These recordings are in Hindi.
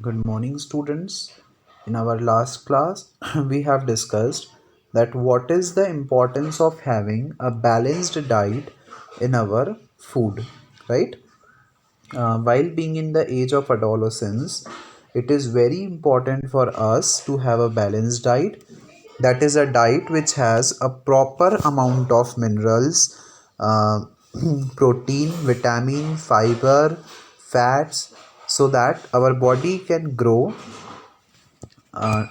Good morning, students. In our last class, we have discussed that what is the importance of having a balanced diet in our food, right? While being in the age of adolescence, it is very important for us to have a balanced diet. That is a diet which has a proper amount of minerals, uh, protein, vitamin, fiber, fats, so that our body can grow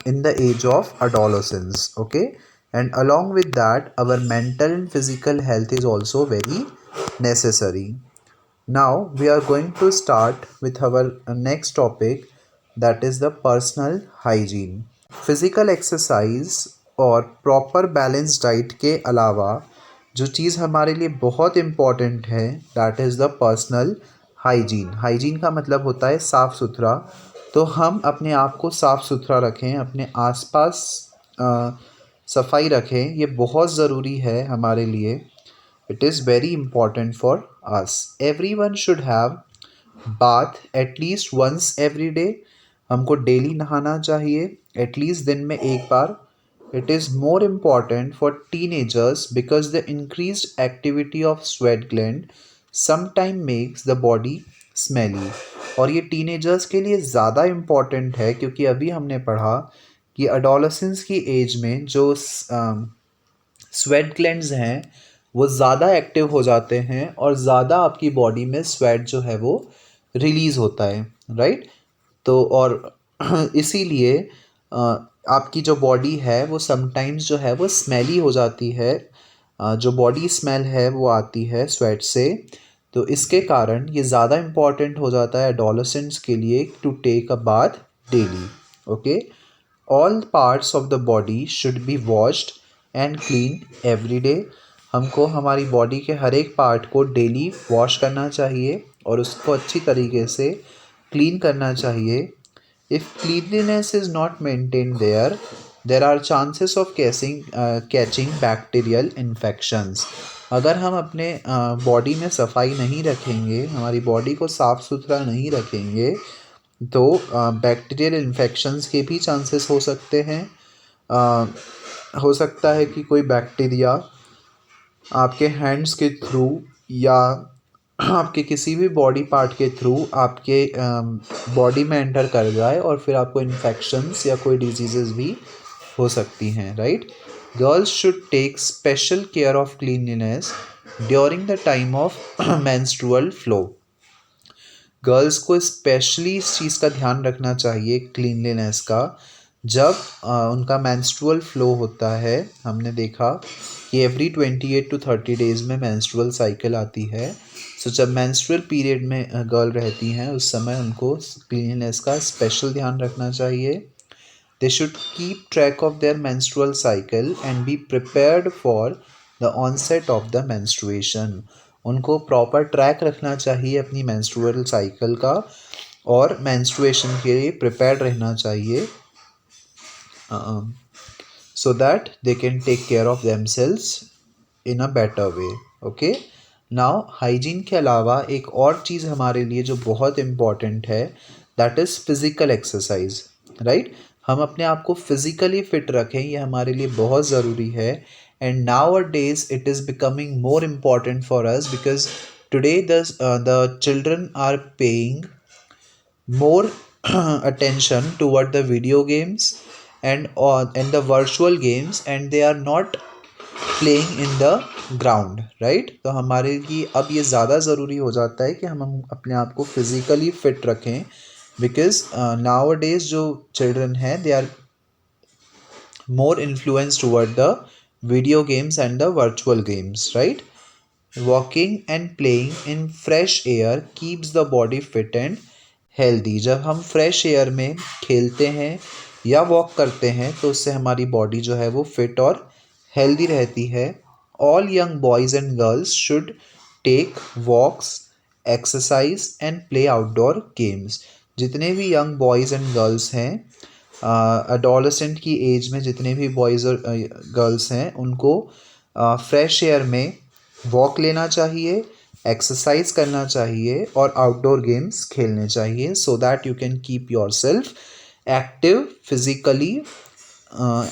in the age of adolescence. Okay, and along with that, our mental and physical health is also very necessary. Now we are going to start with our next topic, that is the personal hygiene. Physical exercise और प्रॉपर बैलेंस डाइट के अलावा जो चीज़ हमारे लिए बहुत इम्पॉर्टेंट है, that is the personal hygiene. Hygiene का मतलब होता है साफ़ सुथरा. तो हम अपने आप को साफ़ सुथरा रखें, अपने आसपास सफाई रखें. ये बहुत ज़रूरी है हमारे लिए. It is very important for us. Every one should have bath at least once every day. हमको डेली नहाना चाहिए, एटलीस्ट दिन में एक बार. It is more important for teenagers because the increased activity of sweat gland sometime makes the body smelly. और ये टीनेजर्स के लिए ज़्यादा इम्पॉर्टेंट है क्योंकि अभी हमने पढ़ा कि अडोलेसेंस की एज में जो स्वेट ग्लैंड्स हैं वो ज़्यादा एक्टिव हो जाते हैं और ज़्यादा आपकी बॉडी में स्वेट जो है वो रिलीज़ होता है, राइट. तो और इसीलिए आपकी जो बॉडी है वो समटाइम्स जो है वो स्मेली हो जाती है. जो बॉडी स्मेल है वो आती है स्वेट से. तो इसके कारण ये ज़्यादा इम्पॉर्टेंट हो जाता है एडोलेसेंट्स के लिए to take a bath daily. Okay, all parts of the body should be washed and clean every day. हमको हमारी बॉडी के हर एक पार्ट को डेली वॉश करना चाहिए और उसको अच्छी तरीके से क्लीन करना चाहिए. If cleanliness is not maintain there are chances of catching bacterial infections. अगर हम अपने बॉडी में सफाई नहीं रखेंगे, हमारी बॉडी को साफ़ सुथरा नहीं रखेंगे, तो बैक्टीरियल इन्फेक्शंस के भी चांसेस हो सकते हैं. हो सकता है कि कोई बैक्टीरिया आपके हैंड्स के थ्रू या आपके किसी भी बॉडी पार्ट के थ्रू आपके बॉडी में एंटर कर जाए और फिर आपको इन्फेक्शंस या कोई डिजीज़ेस भी हो सकती हैं, right. Girls should take special care of cleanliness during the time of menstrual flow. Girls को स्पेशली इस चीज़ का ध्यान रखना चाहिए क्लीनलीनेस का जब उनका मेंस्ट्रुअल फ्लो होता है. हमने देखा कि एवरी 28 to 30 डेज़ में मेंस्ट्रुअल साइकिल आती है. सो जब मेंस्ट्रुअल पीरियड में गर्ल रहती हैं उस समय उनको क्लीनलीनेस का स्पेशल ध्यान रखना चाहिए. They should keep track of their menstrual cycle and be prepared for the onset of the menstruation. उनको प्रॉपर ट्रैक रखना चाहिए अपनी मेंस्ट्रुअल साइकिल का और मेंस्ट्रुएशन के लिए प्रिपेयर्ड रहना चाहिए so that they can take care of themselves in a better way. Okay, now hygiene के अलावा एक और चीज़ हमारे लिए जो बहुत इम्पॉर्टेंट है, that is physical exercise, right. हम अपने आप को फिज़िकली फिट रखें, ये हमारे लिए बहुत ज़रूरी है. and nowadays it is becoming more important for us because today the children are paying more attention toward the video games and the virtual games and they are not playing in the ground, right. तो हमारे लिए अब ये ज़्यादा ज़रूरी हो जाता है कि हम अपने आप को फिज़िकली फिट रखें बिकॉज nowadays जो चिल्ड्रन हैं they are more influenced toward the video games and the virtual games, right. Walking and playing in fresh air keeps the body fit and healthy. जब हम फ्रेश एयर में खेलते हैं या वॉक करते हैं तो उससे हमारी बॉडी जो है वो फिट और हेल्दी रहती है. All young boys and girls should take walks, exercise and play outdoor games. जितने भी यंग बॉयज़ एंड गर्ल्स हैं, एडोलेसेंट की एज में जितने भी बॉयज़ और गर्ल्स हैं उनको फ्रेश एयर में वॉक लेना चाहिए, एक्सरसाइज करना चाहिए और आउटडोर गेम्स खेलने चाहिए सो that you can keep your self active physically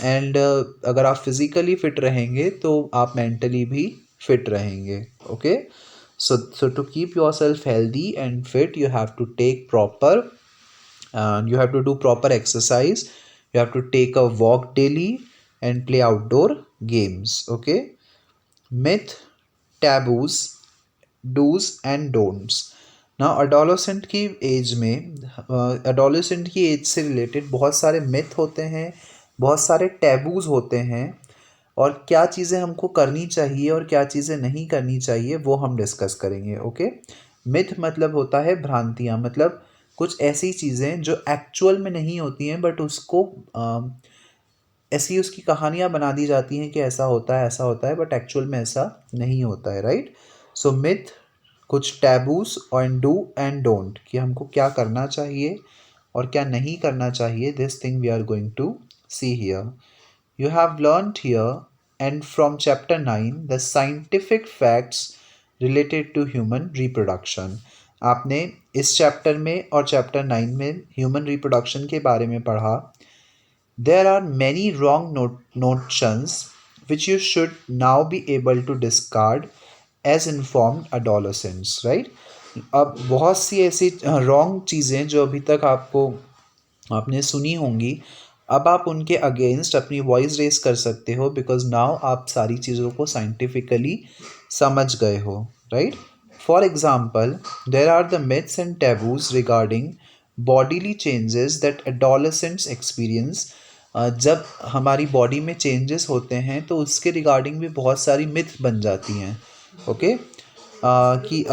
and अगर आप फिजिकली फिट रहेंगे तो आप मेंटली भी फिट रहेंगे. Okay, so to keep yourself healthy and fit you have to take proper you have to do proper exercise, you have to take a walk daily and play outdoor games. Okay, myth, taboos, do's and don'ts. ना adolescent की एज में adolescent की एज से रिलेटेड बहुत सारे मिथ होते हैं, बहुत सारे टैबूज होते हैं और क्या चीज़ें हमको करनी चाहिए और क्या चीज़ें नहीं करनी चाहिए वो हम डिस्कस करेंगे. ओके, मिथ मतलब होता है भ्रांतियाँ, मतलब कुछ ऐसी चीज़ें जो एक्चुअल में नहीं होती हैं बट उसको ऐसी उसकी कहानियाँ बना दी जाती हैं कि ऐसा होता है बट एक्चुअल में ऐसा नहीं होता है. राइट, सो मिथ, कुछ टैबूस और डू एंड डोंट कि हमको क्या करना चाहिए और क्या नहीं करना चाहिए. This thing we are going to see here. You have learnt here and from chapter 9 the scientific facts related to human reproduction. आपने इस चैप्टर में और चैप्टर 9 में ह्यूमन रिप्रोडक्शन के बारे में पढ़ा. There are many wrong notions which you should now be able to discard as informed adolescents. Right? अब बहुत सी ऐसी रॉन्ग चीज़ें जो अभी तक आपने सुनी होंगी, अब आप उनके अगेंस्ट अपनी वॉइस रेस कर सकते हो बिकॉज नाउ आप सारी चीज़ों को साइंटिफिकली समझ गए हो. Right, for example there are the myths and taboos regarding bodily changes that adolescents experience. जब हमारी बॉडी में चेंजेस होते हैं तो उसके रिगार्डिंग भी बहुत सारी मिथ बन जाती हैं. ओके, कि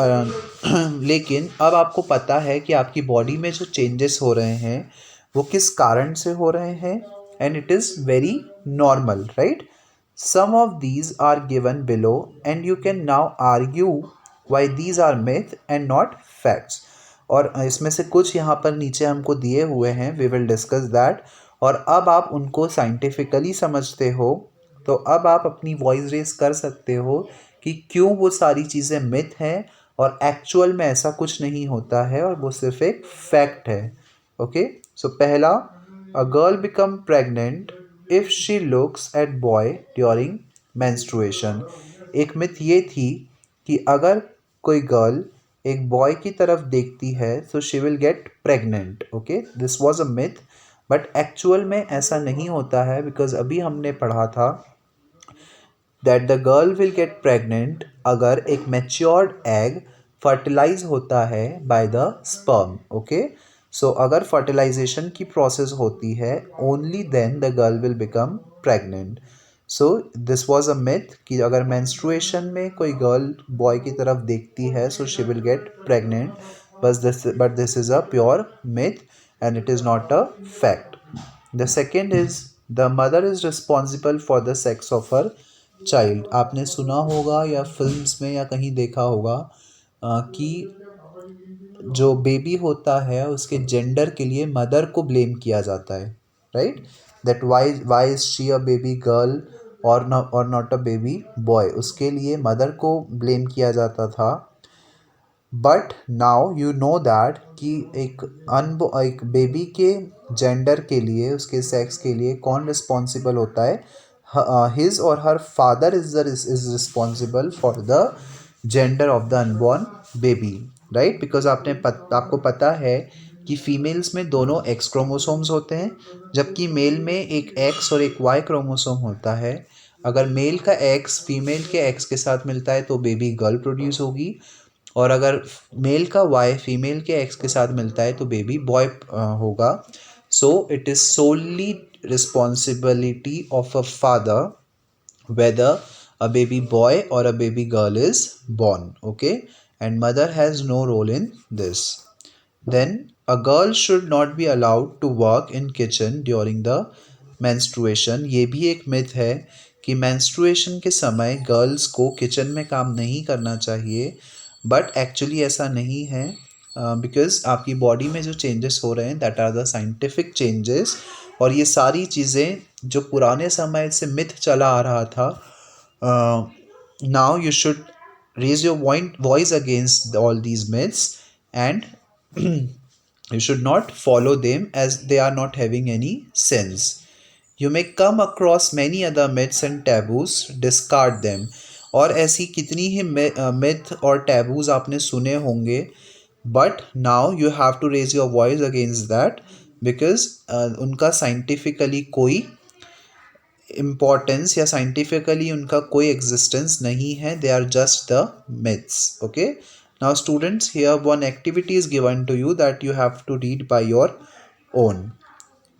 लेकिन अब आपको पता है कि आपकी बॉडी में जो चेंजेस हो रहे हैं वो किस कारण से हो रहे हैं and it is very normal. Right, some of these are given below and you can now argue why these are myth and not facts. और इसमें से कुछ यहाँ पर नीचे हमको दिए हुए हैं, वी विल डिस्कस दैट. और अब आप उनको साइंटिफिकली समझते हो तो अब आप अपनी वॉइस रेस कर सकते हो कि क्यों वो सारी चीज़ें मिथ हैं और एक्चुअल में ऐसा कुछ नहीं होता है और वो सिर्फ एक फैक्ट है. ओके, सो पहला, a girl become pregnant if she looks at boy during menstruation. एक मिथ ये थी कि अगर कोई गर्ल एक बॉय की तरफ देखती है तो she will get pregnant. Okay, this was a myth but actual में ऐसा नहीं होता है बिकॉज अभी हमने पढ़ा था that the girl will get pregnant अगर एक मैच्योर्ड एग फर्टिलाइज होता है by the sperm. Okay, so अगर फर्टिलाइजेशन की प्रोसेस होती है only then the girl will become pregnant. So this was a myth कि अगर मेंस्ट्रुएशन में कोई गर्ल बॉय की तरफ देखती है so she will get pregnant, but this is a pure myth and it is not a fact. The second is the mother is responsible for the sex of her child. आपने सुना होगा या फिल्म्स में या कहीं देखा होगा कि जो बेबी होता है उसके जेंडर के लिए मदर को ब्लेम किया जाता है. Right, that why is she a baby girl और नॉट अ बेबी बॉय, उसके लिए मदर को ब्लेम किया जाता था. But now you know that कि एक बेबी के जेंडर के लिए, उसके सेक्स के लिए कौन रिस्पॉन्सिबल होता है? हिज और her father is responsible for the gender of the unborn baby. Right, because आपको पता है कि फीमेल्स में दोनों एक्स क्रोमोसोम्स होते हैं जबकि मेल में एक एक्स और एक वाई क्रोमोसोम होता है. अगर मेल का एक्स फीमेल के एक्स के साथ मिलता है तो बेबी गर्ल प्रोड्यूस होगी और अगर मेल का वाई फीमेल के एक्स के साथ मिलता है तो बेबी बॉय होगा. So it is solely responsibility of a father whether a baby boy or a baby girl is born. Okay, and mother has no role in this. Then a girl should not be allowed to work in kitchen during the menstruation. ये भी एक मिथ है कि menstruation के समय गर्ल्स को किचन में काम नहीं करना चाहिए बट एक्चुअली ऐसा नहीं है बिकॉज आपकी बॉडी में जो चेंजेस हो रहे हैं that are the scientific changes. और ये सारी चीज़ें जो पुराने समय से मिथ चला आ रहा था, now you should raise your voice against all these myths, and you should not follow them as they are not having any sense. You may come across many other myths and taboos, discard them. और ऐसी कितनी ही myth और taboos आपने सुने होंगे, but now you have to raise your voice against that, because उनका scientifically कोई importance या scientifically उनका कोई existence नहीं है. They are just the myths. Okay, now students, here one activity is given to you that you have to read by your own.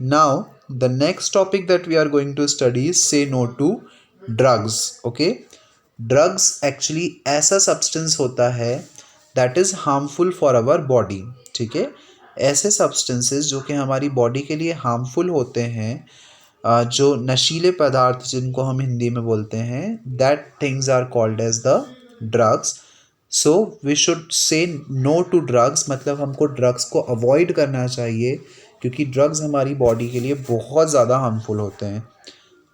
Now, the next topic that we are going to study is say no to drugs. Okay, drugs actually ऐसा substance होता है that is harmful for our body. ठीक है, ऐसे substances जो कि हमारी body के लिए harmful होते हैं, जो नशीले पदार्थ जिनको हम हिंदी में बोलते हैं, that things are called as the drugs. So we should say no to drugs, मतलब हमको ड्रग्स को अवॉइड करना चाहिए, क्योंकि ड्रग्स हमारी बॉडी के लिए बहुत ज़्यादा हार्मफुल होते हैं.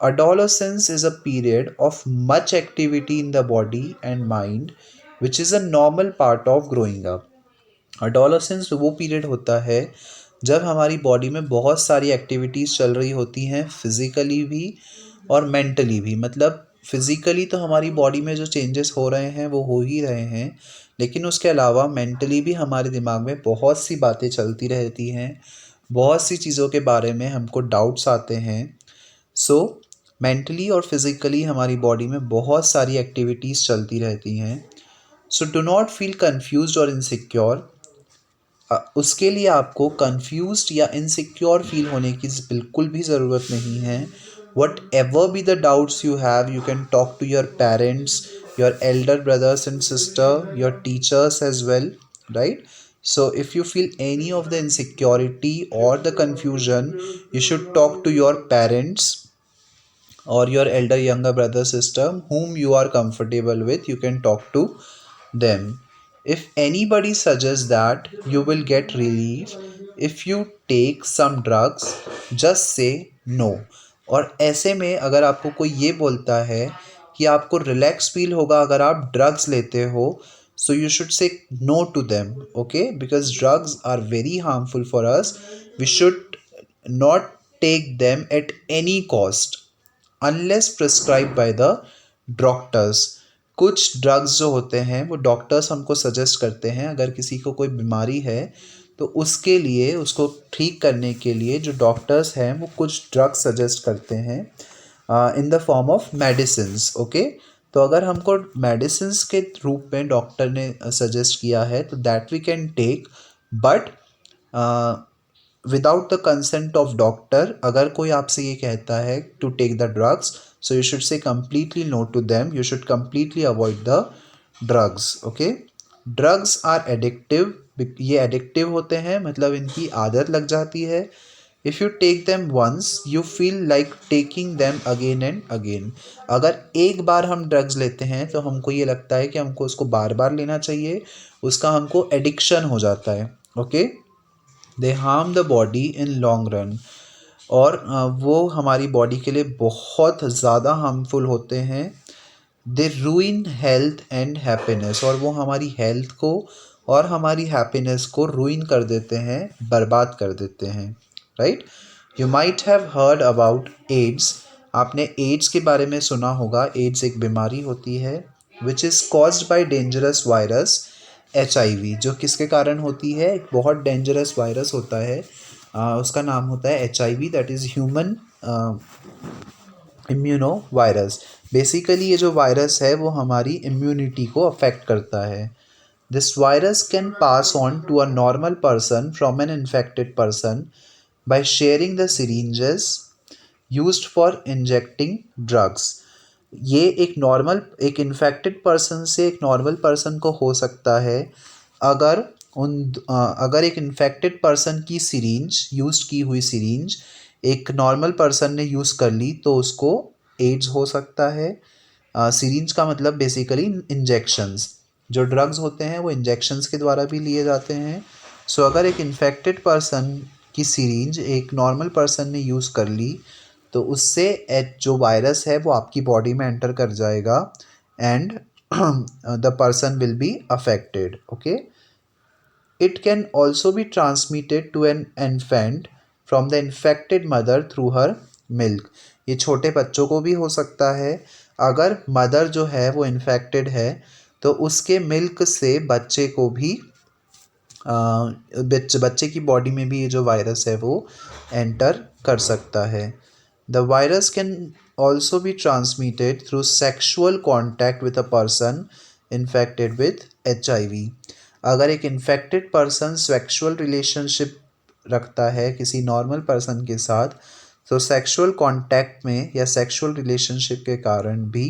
Adolescence is a period of much activity in the body and mind, which is a normal part of growing up. Adolescence वो पीरियड होता है जब हमारी बॉडी में बहुत सारी एक्टिविटीज़ चल रही होती हैं, फिज़िकली भी और मेंटली भी. मतलब फिज़िकली तो हमारी बॉडी में जो चेंजेस हो रहे हैं वो हो ही रहे हैं, लेकिन उसके अलावा मेंटली भी हमारे दिमाग में बहुत सी बातें चलती रहती हैं, बहुत सी चीज़ों के बारे में हमको डाउट्स आते हैं. सो मेंटली और फिज़िकली हमारी बॉडी में बहुत सारी एक्टिविटीज़ चलती रहती हैं. So do not feel confused और इनसिक्योर. उसके लिए आपको कन्फ्यूज्ड या इनसिक्योर फील होने की बिल्कुल भी ज़रूरत नहीं है. Whatever be the doubts you have, you can talk to your parents, your elder brothers and sister, your teachers as well, right? So if you feel any of the insecurity or the confusion, you should talk to your parents or your elder younger brother sister whom you are comfortable with. You can talk to them. If anybody suggests that you will get relief if you take some drugs, just say no. और ऐसे में अगर आपको कोई ये बोलता है कि आपको रिलैक्स फील होगा अगर आप ड्रग्स लेते हो, so you should say no to them. Okay, because drugs are very harmful for us. We should not take them at any cost unless prescribed by the doctors. कुछ ड्रग्स जो होते हैं वो डॉक्टर्स हमको सजेस्ट करते हैं. अगर किसी को कोई बीमारी है तो उसके लिए, उसको ठीक करने के लिए जो डॉक्टर्स हैं वो कुछ ड्रग्स सजेस्ट करते हैं in the form of medicines. Okay, तो अगर हमको मेडिसिन्स के रूप में डॉक्टर ने सजेस्ट किया है तो that we can take, but without the consent of doctor. अगर कोई आपसे ये कहता है to take the drugs, so you should say completely no to them. You should completely avoid the drugs. Okay, drugs are addictive. ये एडिक्टिव होते हैं, मतलब इनकी आदत लग जाती है. If you take them once you feel like taking them again and again. अगर एक बार हम ड्रग्स लेते हैं तो हमको ये लगता है कि हमको उसको बार बार लेना चाहिए, उसका हमको एडिक्शन हो जाता है. Okay, they harm the body in long run. और वो हमारी बॉडी के लिए बहुत ज़्यादा हार्मफुल होते हैं. दे रूइन हेल्थ एंड हैप्पीनेस. और वो हमारी हेल्थ को और हमारी हैप्पीनेस को रूइन कर देते हैं, बर्बाद कर देते हैं. Right? You might have heard about AIDS. आपने एड्स के बारे में सुना होगा. एड्स एक बीमारी होती है which is caused by dangerous virus HIV. जो किसके कारण होती है? एक बहुत डेंजरस वायरस होता है, उसका नाम होता है HIV, that is human immuno virus. Basically ये जो वायरस है वो हमारी इम्यूनिटी को अफेक्ट करता है. This virus can pass on to a normal person from an infected person by sharing the syringes used for injecting drugs. ये एक इन्फेक्टेड पर्सन से एक नॉर्मल पर्सन को हो सकता है अगर एक इन्फेक्टेड पर्सन की सिरिंज, यूज की हुई सिरिंज एक नॉर्मल पर्सन ने यूज़ कर ली तो उसको एड्स हो सकता है. सिरिंज का मतलब बेसिकली इंजेक्शंस. जो ड्रग्स होते हैं वो इंजेक्शंस के द्वारा भी लिए जाते हैं. सो अगर एक इन्फेक्टेड पर्सन की सिरिंज एक नॉर्मल पर्सन ने यूज़ कर ली तो उससे जो वायरस है वो आपकी बॉडी में एंटर कर जाएगा and the person will be affected. Okay, it can also be transmitted to an infant from the infected mother through her milk. ये छोटे बच्चों को भी हो सकता है, अगर मदर जो है वो इन्फेक्टेड है तो उसके मिल्क से बच्चे को भी बच्चे की बॉडी में भी ये जो वायरस है वो एंटर कर सकता है. The virus can also be transmitted through sexual contact with a person infected with HIV. अगर एक इन्फेक्टेड पर्सन सेक्शुअल रिलेशनशिप रखता है किसी नॉर्मल पर्सन के साथ, तो सेक्शुअल कॉन्टैक्ट में या सेक्शुअल रिलेशनशिप के कारण भी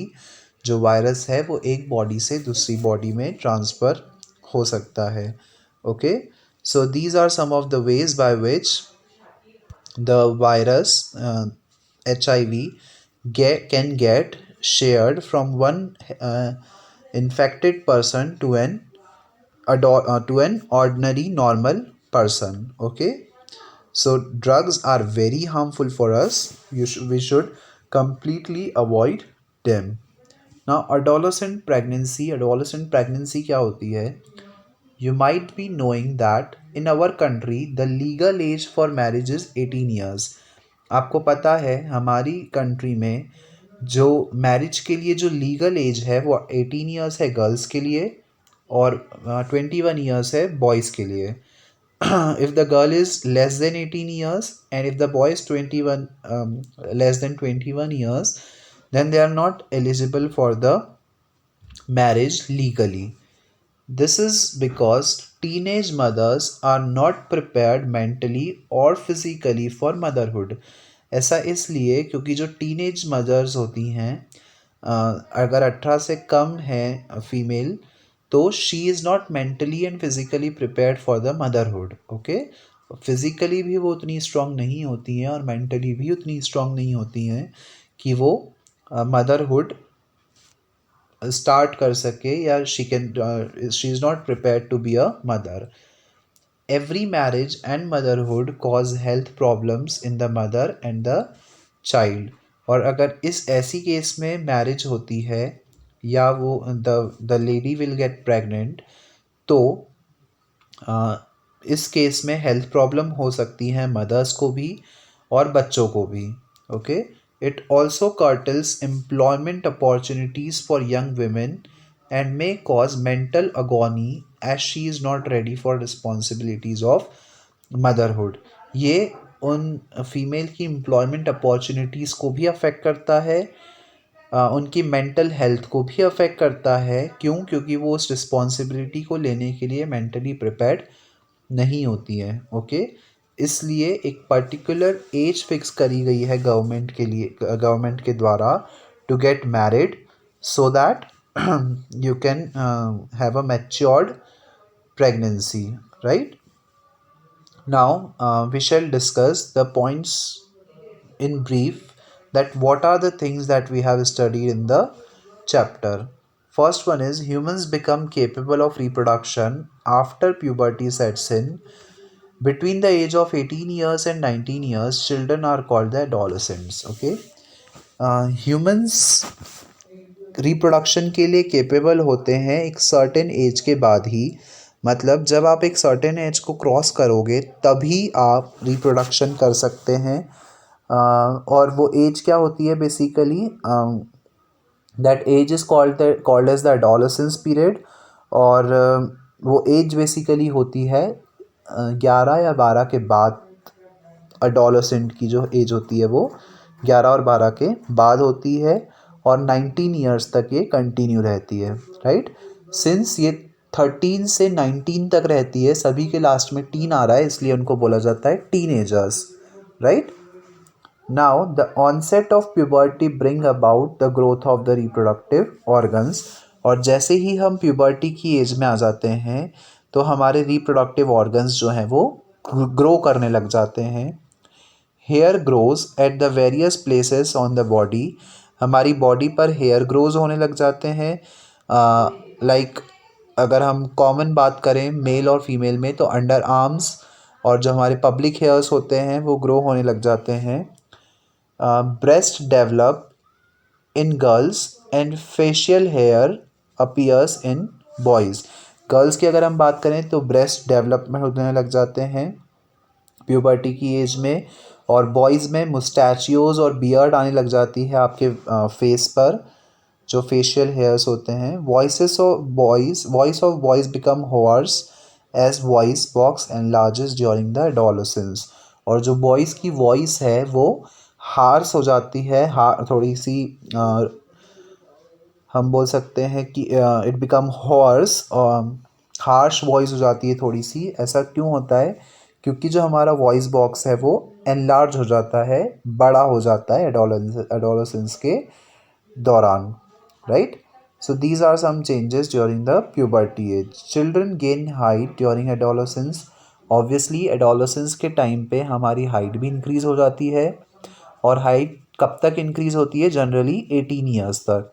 जो वायरस है वो एक बॉडी से दूसरी बॉडी में ट्रांसफ़र हो सकता है. Okay, so these are some of the ways by which the virus HIV can get shared from one infected person to an ordinary normal person. Okay, so drugs are very harmful for us. We should completely avoid them. Now adolescent pregnancy क्या होती है? You might be knowing that in our country the legal age for marriage is 18 years. आपको पता है हमारी कंट्री में जो मैरिज के लिए जो लीगल एज है वो 18 ईयर्स है गर्ल्स के लिए और 21 ईयर्स है बॉयज़ के लिए. If the girl is less than 18 years and if the boy is 21 less than 21 years, then they are not eligible for the marriage legally. This is because teenage mothers are not prepared mentally or physically for motherhood. ऐसा इसलिए क्योंकि जो टीनेज मदर्स होती हैं अगर 18 से कम है फीमेल तो she is not mentally and physically prepared for the motherhood. Okay, physically भी वो उतनी स्ट्रांग नहीं होती हैं और मेंटली भी उतनी स्ट्रांग नहीं होती हैं कि वो मदरहुड स्टार्ट कर सके या she is not prepared to be a mother. Every marriage and motherhood cause health problems in the mother and the child. और अगर इस ऐसी केस में मैरिज होती है या वो the lady will get pregnant तो इस केस में हेल्थ प्रॉब्लम हो सकती है मदर्स को भी और बच्चों को भी. Okay, it also curtails employment opportunities for young women and may cause mental agony as she is not ready for responsibilities of motherhood. ये उन फीमेल की एम्प्लॉयमेंट अपॉर्चुनिटीज़ को भी अफेक्ट करता है, उनकी मेंटल हेल्थ को भी अफेक्ट करता है. क्यों? क्योंकि वो उस रिस्पॉन्सिबिलिटी को लेने के लिए मेंटली प्रिपेयर्ड नहीं होती है. ओके, इसलिए एक पर्टिकुलर एज फिक्स करी गई है गवर्नमेंट के द्वारा to get married so that you can have a matured pregnancy. Right now we shall discuss the points in brief that what are the things that we have studied in the chapter. First one is humans become capable of reproduction after puberty sets in. Between the age of 18 years and 19 years, children are called the adolescents. Okay, humans reproduction के लिए केपेबल होते हैं एक सर्टेन एज के बाद ही. मतलब जब आप एक सर्टेन एज को क्रॉस करोगे तभी आप रिप्रोडक्शन कर सकते हैं. और वो एज क्या होती है basically? That age is called age the adolescence period. और वो एज बेसिकली होती है 11 या 12 के बाद. एडोलेसेंट की जो एज होती है वो 11 और 12 के बाद होती है और 19 ईयर्स तक ये कंटिन्यू रहती है. राइट, सिंस ये 13 से 19 तक रहती है, सभी के लास्ट में टीन आ रहा है इसलिए उनको बोला जाता है teenagers. Right, now the onset of puberty bring about the growth of the reproductive organs. और जैसे ही हम प्यूबर्टी की एज में आ जाते हैं तो हमारे रिप्रोडक्टिव ऑर्गन्स जो हैं वो ग्रो करने लग जाते हैं. Hair grows at the various places on the body. हमारी बॉडी पर हेयर ग्रोज होने लग जाते हैं. लाइक अगर हम कॉमन बात करें मेल और फीमेल में तो अंडर आर्म्स और जो हमारे पब्लिक हेयर्स होते हैं वो ग्रो होने लग जाते हैं. Breast develop in girls and facial hair appears in boys. Girls की अगर हम बात करें तो ब्रेस्ट डेवलपमेंट होने लग जाते हैं प्यूबर्टी की एज में, और बॉयज़ में मुस्टैचियोज और बियर्ड आने लग जाती है आपके फेस पर, जो फेशियल हेयर्स होते हैं। Voice of boys become hoarse as voice box enlarges during the adolescence. और जो बॉयज़ की वॉइस है वो हार्स हो जाती है, थोड़ी सी हम बोल सकते हैं कि it become horse, harsh voice हो जाती है थोड़ी सी। ऐसा क्यों होता है? क्योंकि जो हमारा वॉइस बॉक्स है वो एनलार्ज हो जाता है, बड़ा हो जाता है एडोलेसेंस के दौरान, right? So these are some changes during the puberty age. Children gain height during adolescence. Obviously adolescence के टाइम पे हमारी हाइट भी इंक्रीज़ हो जाती है, और हाइट कब तक इंक्रीज़ होती है? जनरली 18 ईयर्स तक।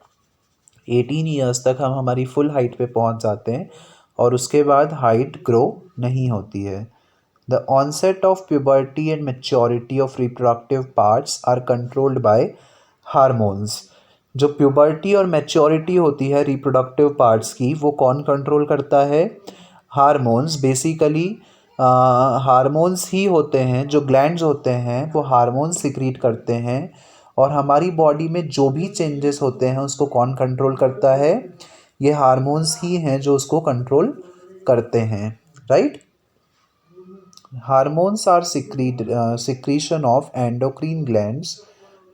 18 ईयर्स तक हम हमारी फुल हाइट पे पहुंच जाते हैं, और उसके बाद हाइट ग्रो नहीं होती है। The onset of puberty and maturity of reproductive parts are controlled by hormones. जो प्यूबर्टी और मैच्योरिटी होती है रिप्रोडक्टिव पार्ट्स की, वो कौन कंट्रोल करता है? हार्मोन्स। बेसिकली हार्मोन्स ही होते हैं, जो ग्लैंड्स होते हैं वो हार्मोन्स सिक्रीट करते हैं, और हमारी बॉडी में जो भी चेंजेस होते हैं उसको कौन कंट्रोल करता है? ये हार्मोन्स ही हैं जो उसको कंट्रोल करते हैं, right? Hormones are secretion of endocrine glands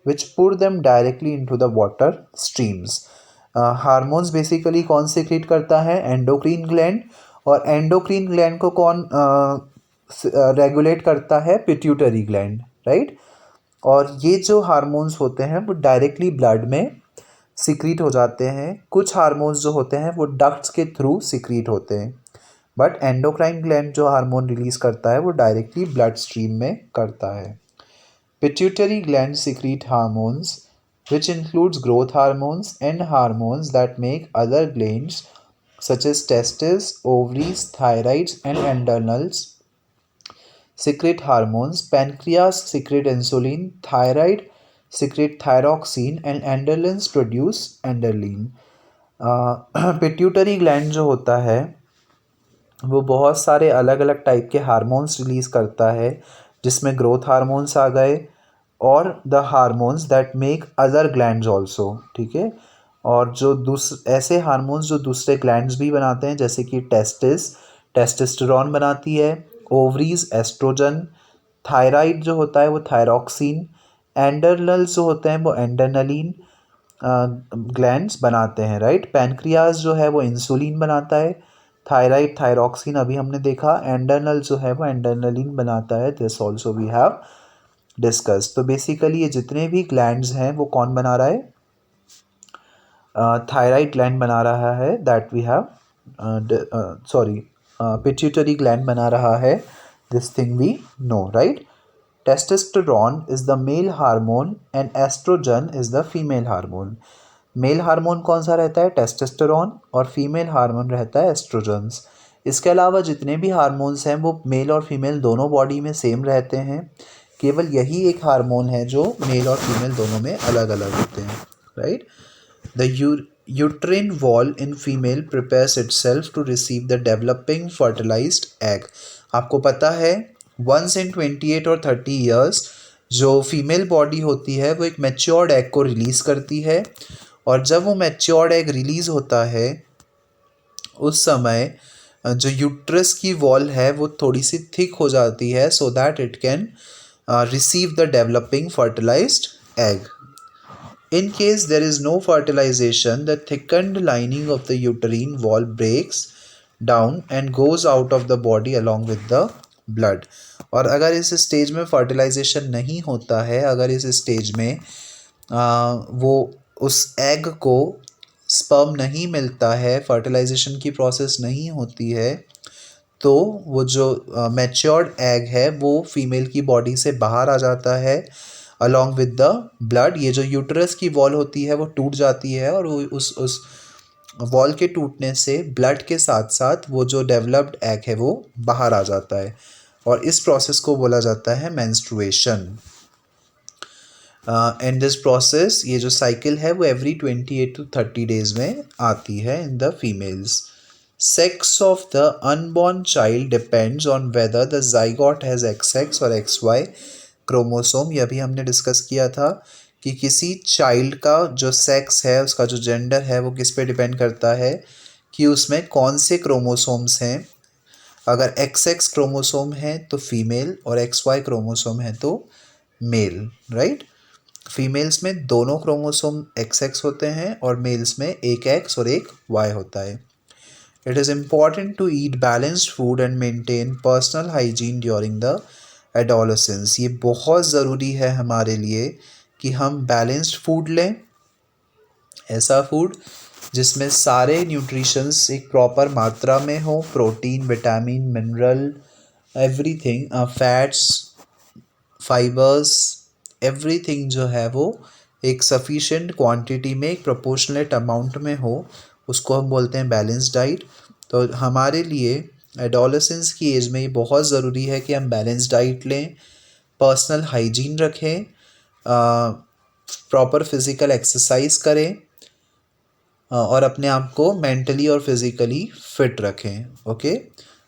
which pour them directly into the water streams. Hormones basically कौन सिक्रीट करता है? Endocrine gland. और एंडोक्रीन ग्लैंड को कौन रेगुलेट करता है? Pituitary gland, right? और ये जो हार्मोन्स होते हैं वो डायरेक्टली ब्लड में सिक्रीट हो जाते हैं। कुछ हार्मोन्स जो होते हैं वो डक्ट्स के थ्रू सिक्रीट होते हैं, बट एंडोक्राइन ग्लैंड जो हार्मोन रिलीज करता है वो डायरेक्टली ब्लड स्ट्रीम में करता है। Pituitary gland secrete hormones which includes growth hormones and hormones that make other glands such as testes, ovaries, thyroids and adrenals secrete hormones. Pancreas secrete insulin, thyroid secrete thyroxine and adrenals produce adrenaline. Pituitary gland जो होता है वो बहुत सारे अलग अलग टाइप के हार्मोन्स रिलीज़ करता है, जिसमें ग्रोथ हार्मोन्स आ गए, और the hormones that make other glands also, ठीक है? और जो ऐसे हार्मोन्स जो दूसरे ग्लैंड्स भी बनाते हैं, जैसे कि टेस्टोस्टेरोन बनाती है, ओवरीज एस्ट्रोजन, थायराइड जो होता है वो थायरॉक्सिन, एंडरनल्स जो होते हैं वो एंडरनलिन ग्लैंड्स बनाते हैं, राइट? पैनक्रियाज जो है वो इंसुलिन बनाता है, थायराइड थायरॉक्सिन अभी हमने देखा, एंडरनल जो है वो एंडरनलिन बनाता है, this also we have discuss. तो बेसिकली ये जितने भी ग्लैंड्स हैं वो कौन बना रहा है? थायराइड ग्लैंड बना रहा है, that we have pituitary gland बना रहा है, this thing we know, right? Testosterone is the male hormone and oestrogen is the female hormone. Male hormone कौन सा रहता है? टेस्टोस्टेरोन, और फीमेल हार्मोन रहता है एस्ट्रोजन्स। इसके अलावा जितने भी हार्मोन्स हैं वो मेल और फीमेल दोनों बॉडी में सेम रहते हैं, केवल यही एक हार्मोन है जो मेल और फीमेल दोनों में अलग अलग होते हैं, right? The uterine wall in female prepares itself to receive the developing fertilised egg. आपको पता है वंस इन 28 और 30 ईयर्स जो फीमेल बॉडी होती है वो एक मैच्योर्ड एग को रिलीज़ करती है, और जब वो मैच्योर्ड एग रिलीज़ होता है उस समय जो यूट्रस की वॉल है वो थोड़ी सी थिक हो जाती है, so that it can receive the developing fertilized egg. In case there is no fertilization, the thickened lining of the uterine wall breaks down and goes out of the body along with the blood. और अगर इस स्टेज में फर्टिलाइजेशन नहीं होता है, अगर इस स्टेज में वो उस एग को स्पर्म नहीं मिलता है, फर्टिलाइजेशन की प्रोसेस नहीं होती है, तो वो जो मैच्योर्ड एग है वो फीमेल की बॉडी से बाहर आ जाता है अलॉन्ग विद द ब्लड। ये जो यूटरस की वॉल होती है वो टूट जाती है, और वो उस वॉल के टूटने से ब्लड के साथ साथ वो जो डेवलप्ड एग है वो बाहर आ जाता है, और इस प्रोसेस को बोला जाता है मेंस्ट्रुएशन। एंड दिस प्रोसेस, ये जो साइकिल है वो एवरी 28 to 30 डेज में आती है in the females. Sex of the unborn child depends on whether the zygote has XX और XY क्रोमोसोम. यह भी हमने डिस्कस किया था कि किसी चाइल्ड का जो सेक्स है, उसका जो जेंडर है, वो किस पे डिपेंड करता है कि उसमें कौन से क्रोमोसोम्स हैं. अगर XX क्रोमोसोम है तो फीमेल और XY क्रोमोसोम है तो मेल, राइट. फीमेल्स में दोनों क्रोमोसोम XX होते हैं और मेल्स में एक X और एक Y होता है. It is important to eat balanced food and maintain personal hygiene during the adolescence. ये बहुत ज़रूरी है हमारे लिए कि हम बैलेंस्ड फूड लें, ऐसा फूड जिसमें सारे न्यूट्रिशंस एक प्रॉपर मात्रा में हो, protein, vitamin, mineral, everything, fats, fibres, everything जो है वो एक सफिशेंट क्वांटिटी में, एक प्रोपोर्शनेट अमाउंट में हो, उसको हम बोलते हैं बैलेंस डाइट. तो हमारे लिए एडोलेसेंस की एज में ये बहुत ज़रूरी है कि हम बैलेंस डाइट लें, पर्सनल हाइजीन रखें, प्रॉपर फिज़िकल एक्सरसाइज करें, और अपने आप को मेंटली और फिज़िकली फिट रखें. Okay,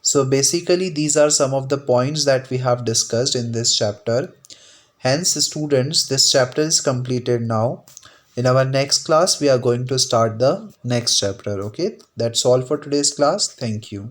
so basically these are some of the points that we have discussed in this chapter. Hence students, this chapter is completed now. In our next class we are going to start the next chapter. Okay, that's all for today's class. Thank you.